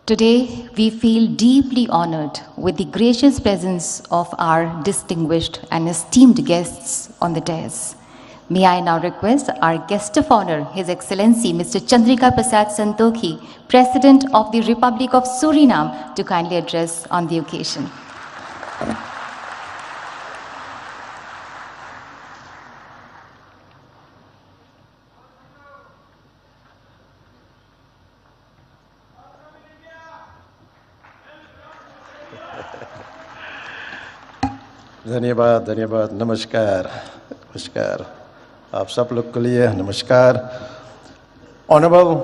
Today, we feel deeply honored with the gracious presence of our distinguished and esteemed guests on the dais. May I now request our guest of honor, His Excellency Mr. Chandrika Prasad Santokhi, President of the Republic of Suriname, to kindly address on the occasion. धन्यवाद धन्यवाद नमस्कार नमस्कार आप सब लोग के लिए नमस्कार Honorable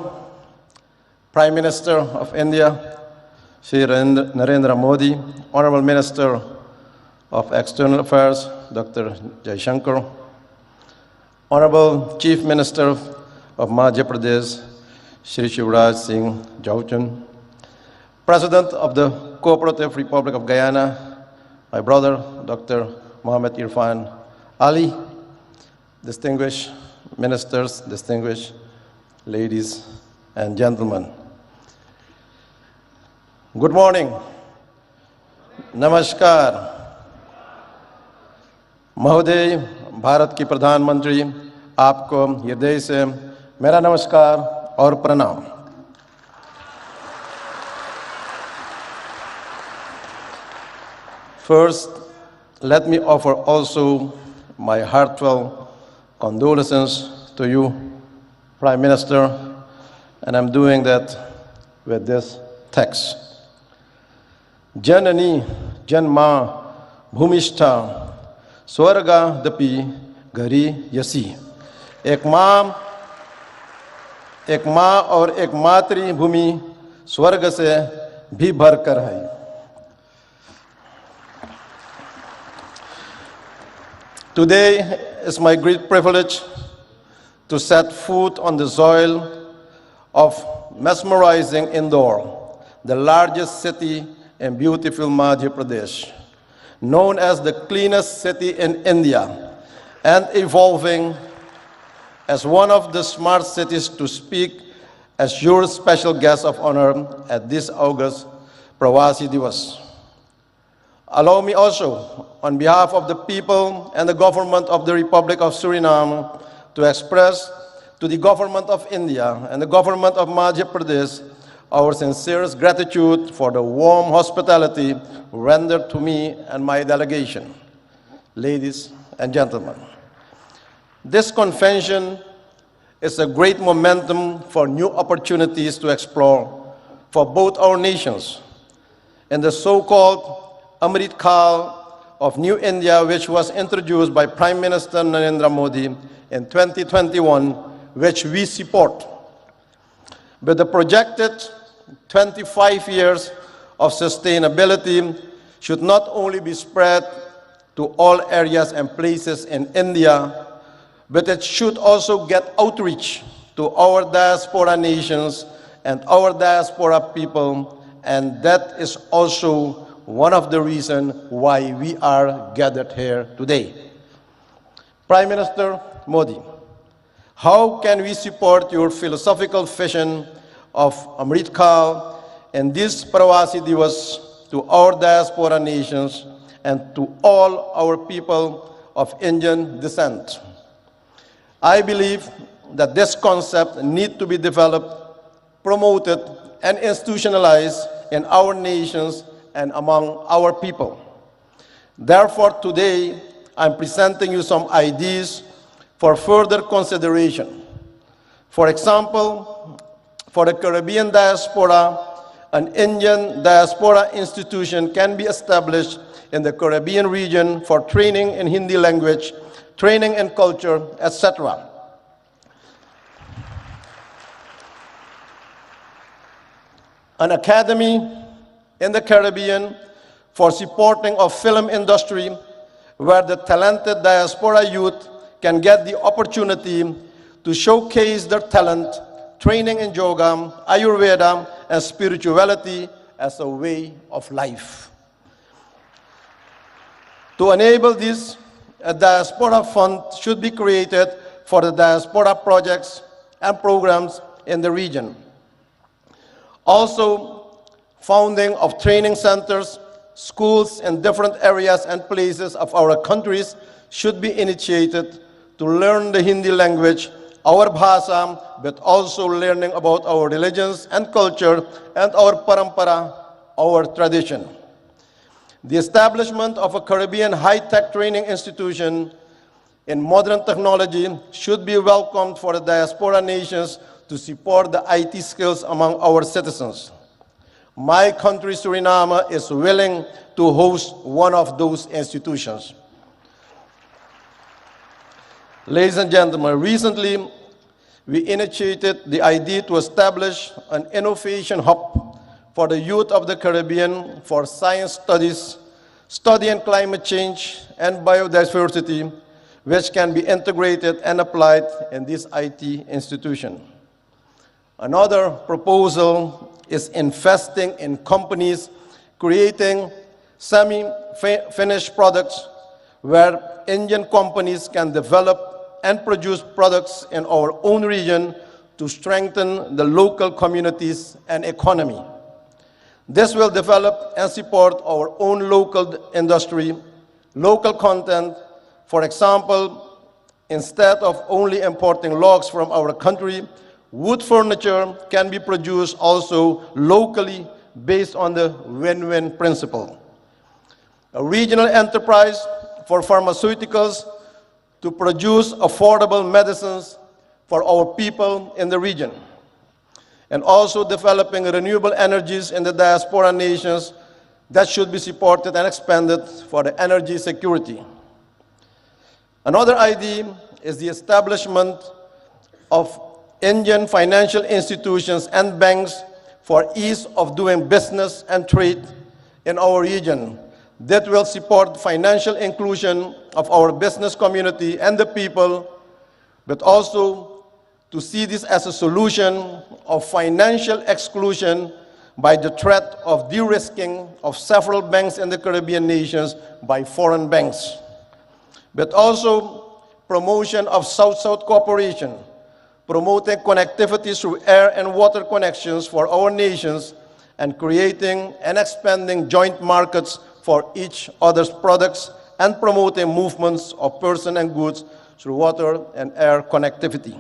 Prime Minister of India Shri Narendra Modi, Honorable Minister of External Affairs Dr. Jaishankar, Honorable Chief Minister of Madhya Pradesh Shri Shivraj Singh Chauhan, President of the Cooperative Republic of Guyana my brother, Dr. Mohammed Irfan Ali, distinguished ministers, distinguished ladies and gentlemen. Good morning. Namaskar. महोदय, भारत की प्रधानमंत्री, आपको हृदय से मेरा नमस्कार और प्रणाम. First, let me offer also my heartfelt condolences to you, Prime Minister, and I'm doing that with this text. Janani Janma Bhumishta Swarga Dapi Gari Yasi. एक माँ और एक मातृभूमि स्वर्ग से भी भरकर है. Today is my great privilege to set foot on the soil of mesmerizing Indore, the largest city in beautiful Madhya Pradesh, known as the cleanest city in India, and evolving as one of the smart cities to speak as your special guest of honor at this August Prawasi Diwas. Allow me also, on behalf of the people and the government of the Republic of Suriname, to express to the government of India and the government of Madhya Pradesh our sincerest gratitude for the warm hospitality rendered to me and my delegation. Ladies and gentlemen, this convention is a great momentum for new opportunities to explore for both our nations. In the so-called Amrit Kal of New India, which was introduced by Prime Minister Narendra Modi in 2021, which we support. With the projected 25 years of sustainability should not only be spread to all areas and places in India, but it should also get outreach to our diaspora nations and our diaspora people, and that is also one of the reasons why we are gathered here today. Prime Minister Modi, how can we support your philosophical vision of Amrit Kal and this Prawasi Diwas to our diaspora nations and to all our people of Indian descent? I believe that this concept needs to be developed, promoted, and institutionalized in our nations and among our people. Therefore, today, I'm presenting you some ideas for further consideration. For example, for the Caribbean diaspora, an Indian diaspora institution can be established in the Caribbean region for training in Hindi language, training in culture, etc. An academy in the Caribbean for supporting of film industry, where the talented diaspora youth can get the opportunity to showcase their talent, training in yoga, Ayurveda, and spirituality as a way of life. To enable this, a diaspora fund should be created for the diaspora projects and programs in the region. Also, founding of training centers, schools in different areas and places of our countries should be initiated to learn the Hindi language, our bhasha, but also learning about our religions and culture and our parampara, our tradition. The establishment of a Caribbean high-tech training institution in modern technology should be welcomed for the diaspora nations to support the IT skills among our citizens. My country, Suriname, is willing to host one of those institutions. Ladies and gentlemen, recently we initiated the idea to establish an innovation hub for the youth of the Caribbean for science studies, studying climate change and biodiversity, which can be integrated and applied in this IT institution. Another proposal is investing in companies creating semi-finished products where Indian companies can develop and produce products in our own region to strengthen the local communities and economy. This will develop and support our own local industry, local content. For example, instead of only importing logs from our country, wood furniture can be produced also locally based on the win-win principle. A regional enterprise for pharmaceuticals to produce affordable medicines for our people in the region, and also developing renewable energies in the diaspora nations that should be supported and expanded for the energy security. Another idea is the establishment of Indian financial institutions and banks for ease of doing business and trade in our region that will support financial inclusion of our business community and the people, but also to see this as a solution of financial exclusion by the threat of de-risking of several banks in the Caribbean nations by foreign banks, but also promotion of South-South cooperation, promoting connectivity through air and water connections for our nations, and creating and expanding joint markets for each other's products, and promoting movements of persons and goods through water and air connectivity.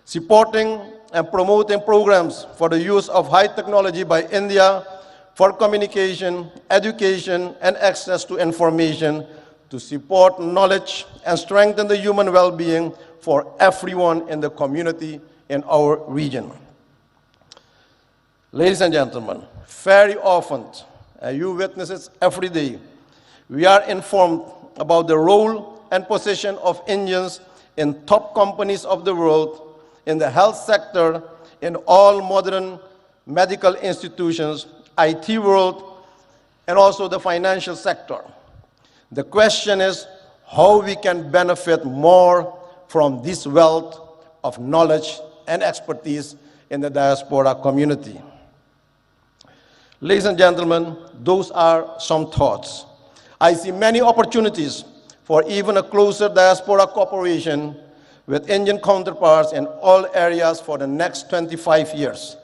Supporting and promoting programs for the use of high technology by India for communication, education, and access to information to support knowledge and strengthen the human well-being for everyone in the community in our region. Ladies and gentlemen, very often, and you witness it every day, we are informed about the role and position of Indians in top companies of the world, in the health sector, in all modern medical institutions, IT world, and also the financial sector. The question is how we can benefit more from this wealth of knowledge and expertise in the diaspora community. Ladies and gentlemen, those are some thoughts. I see many opportunities for even a closer diaspora cooperation with Indian counterparts in all areas for the next 25 years.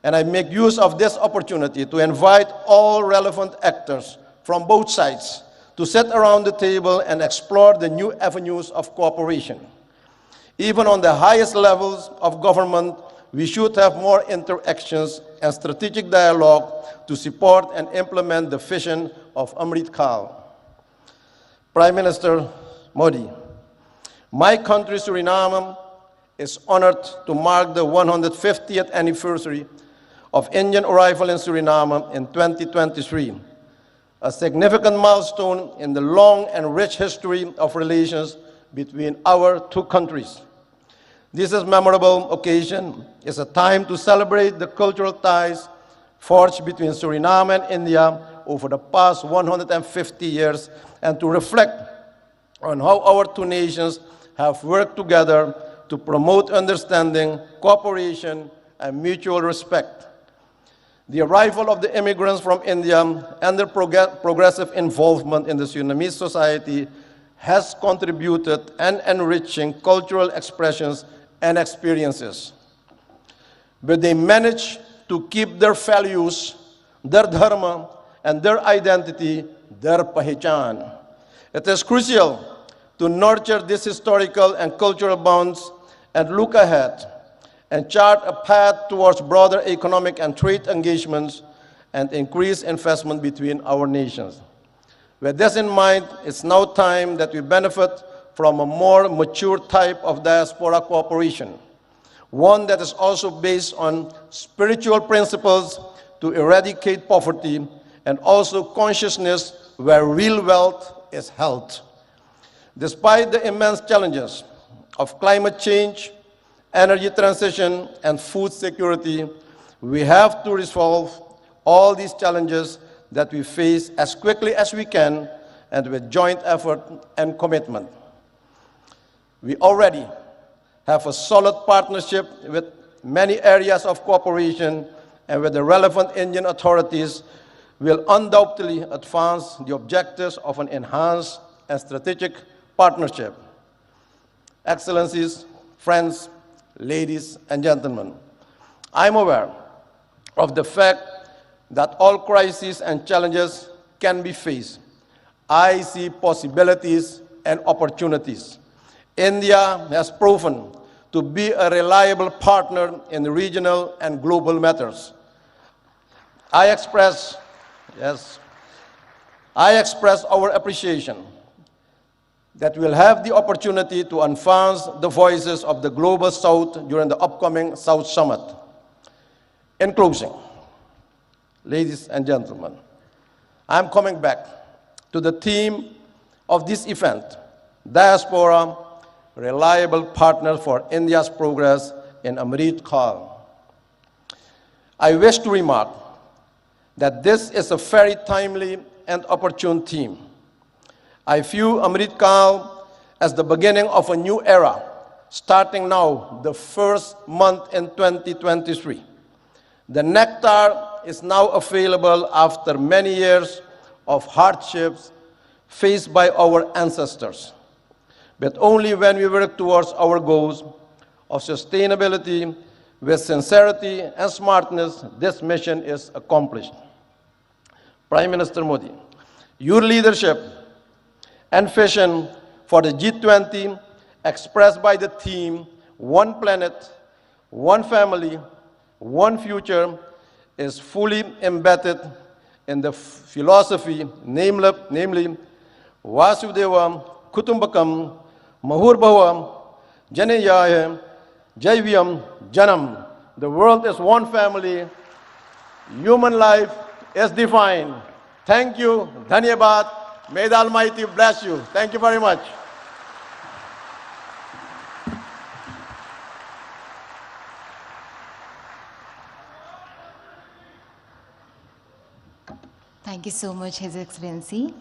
And I make use of this opportunity to invite all relevant actors from both sides to sit around the table and explore the new avenues of cooperation. Even on the highest levels of government, we should have more interactions and strategic dialogue to support and implement the vision of Amrit Kaal. Prime Minister Modi, my country, Suriname, is honored to mark the 150th anniversary of Indian arrival in Suriname in 2023, a significant milestone in the long and rich history of relations between our two countries. This is a memorable occasion. It's a time to celebrate the cultural ties forged between Suriname and India over the past 150 years and to reflect on how our two nations have worked together to promote understanding, cooperation, and mutual respect. The arrival of the immigrants from India and their progressive involvement in the Surinamese society has contributed and enriching cultural expressions and experiences. But they managed to keep their values, their dharma, and their identity, their pahichan. It is crucial to nurture these historical and cultural bonds and look ahead and chart a path towards broader economic and trade engagements and increased investment between our nations. With this in mind, it's now time that we benefit from a more mature type of diaspora cooperation, one that is also based on spiritual principles to eradicate poverty and also consciousness where real wealth is held. Despite the immense challenges of climate change, energy transition, and food security, we have to resolve all these challenges that we face as quickly as we can and with joint effort and commitment. We already have a solid partnership with many areas of cooperation, and with the relevant Indian authorities will undoubtedly advance the objectives of an enhanced and strategic partnership. Excellencies, friends, ladies and gentlemen, I'm aware of the fact that all crises and challenges can be faced. I see possibilities and opportunities. India has proven to be a reliable partner in regional and global matters. I express our appreciation that we'll have the opportunity to advance the voices of the Global South during the upcoming South Summit. In closing, ladies and gentlemen, I'm coming back to the theme of this event, Diaspora, Reliable Partner for India's Progress in Amrit Kaal. I wish to remark that this is a very timely and opportune theme. I view Amrit Kaal as the beginning of a new era, starting now, the first month in 2023. The nectar is now available after many years of hardships faced by our ancestors. But only when we work towards our goals of sustainability with sincerity and smartness, this mission is accomplished. Prime Minister Modi, your leadership and vision for the G20 expressed by the theme, One Planet, One Family, One Future, is fully embedded in the philosophy, namely Vasudeva Kutumbakam Mahurbhava Janeyaya Jaivyam Janam. The world is one family. Human life is defined. Thank you. Dhanyabad. May the Almighty bless you. Thank you very much. Thank you so much, His Excellency.